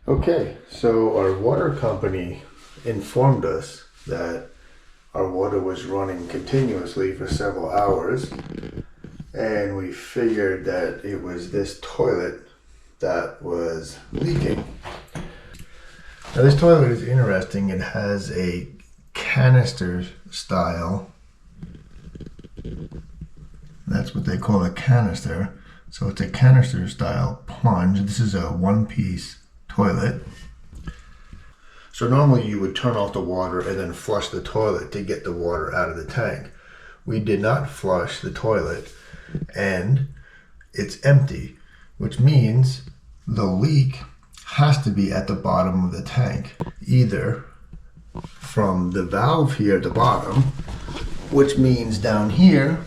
Okay, so our water company informed us that our water was running continuously for several hours, and we figured that it was this toilet that was leaking. Now this toilet is interesting. It has a canister style. That's what they call a canister. So it's a canister style plunge. This is a one-piece toilet. So normally you would turn off the water and then flush the toilet to get the water out of the tank. We did not flush the toilet and it's empty, which means the leak has to be at the bottom of the tank, either from the valve here at the bottom, which means down here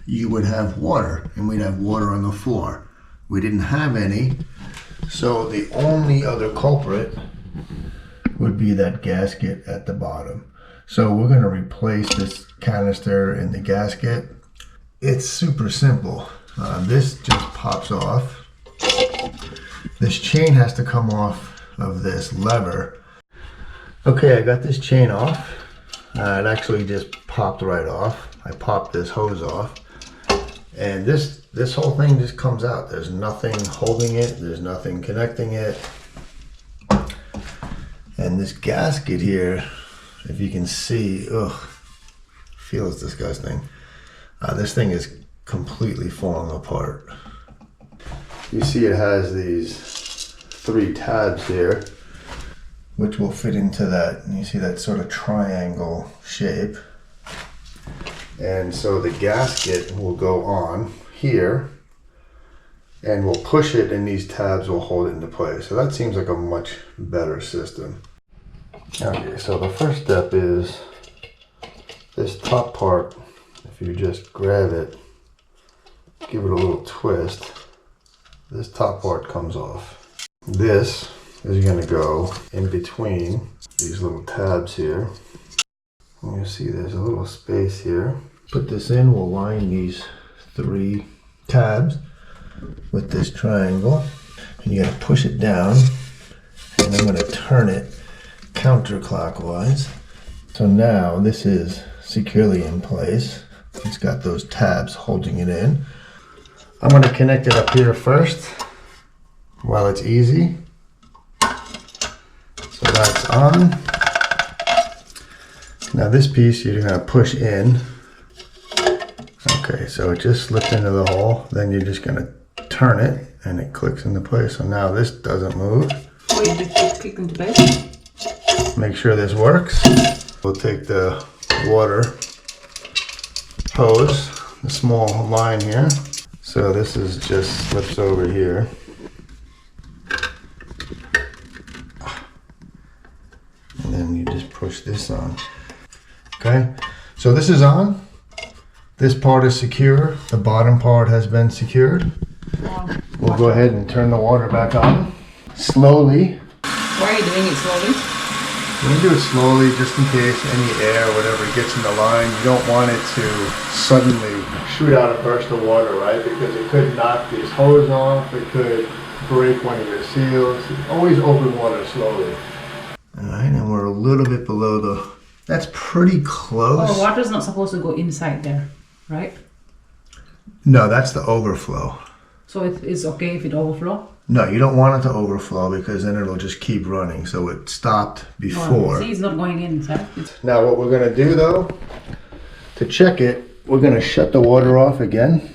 you would have water and we'd have water on the floor. We didn't have any, so the only other culprit would be that gasket at the bottom. So we're going to replace this canister in the gasket. It's super simple. This just pops off. This chain has to come off of this lever. Okay, I got this chain off. It actually just popped right off. I popped this hose off. And this whole thing just comes out. There's nothing holding it. There's nothing connecting it. And this gasket here, if you can see, feels disgusting. This thing is completely falling apart. You see it has these 3 tabs here, which will fit into that. And you see that sort of triangle shape. And so the gasket will go on here and we'll push it and these tabs will hold it into place. So that seems like a much better system. Okay, so the first step is this top part. If you just grab it, give it a little twist, this top part comes off. This is going to go in between these little tabs here. You see there's a little space here. Put this in, we'll line these 3 tabs with this triangle. And you gotta push it down, and I'm gonna turn it counterclockwise. So now this is securely in place. It's got those tabs holding it in. I'm gonna connect it up here first while it's easy. So that's on. Now this piece you're going to push in. Okay, so it just slipped into the hole. Then you're just going to turn it and it clicks into place. So now this doesn't move. Wait, did it click into place? Make sure this works. We'll take the water hose, the small line here. So this is just slips over here. And then you just push this on. Okay, so this is on. This part is secure. The bottom part has been secured. We'll go ahead and turn the water back on. Slowly. Why are you doing it slowly? We're going to do it slowly just in case any air or whatever gets in the line. You don't want it to suddenly shoot out a burst of water, right? Because it could knock this hose off. It could break one of your seals. Always open water slowly. All right, and we're a little bit below the... That's pretty close. Oh, water's not supposed to go inside there, right? No, that's the overflow. So it's okay if it overflow? No, you don't want it to overflow because then it'll just keep running. So it stopped before. Oh, see, it's not going inside. Now what we're going to do though, to check it, we're going to shut the water off again.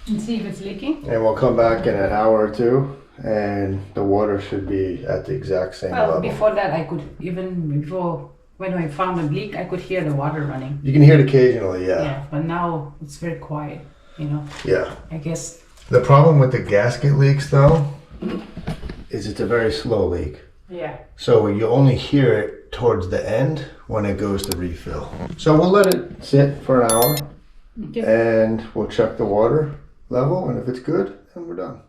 And see if it's leaking? And we'll come back in an hour or 2. And the water should be at the exact same level. Before that, I could when I found a leak, I could hear the water running. You can hear it occasionally, yeah. Yeah, but now it's very quiet, you know. Yeah. I guess. The problem with the gasket leaks, though, is it's a very slow leak. Yeah. So you only hear it towards the end when it goes to refill. So we'll let it sit for an hour, Okay. and we'll check the water level, and if it's good, then we're done.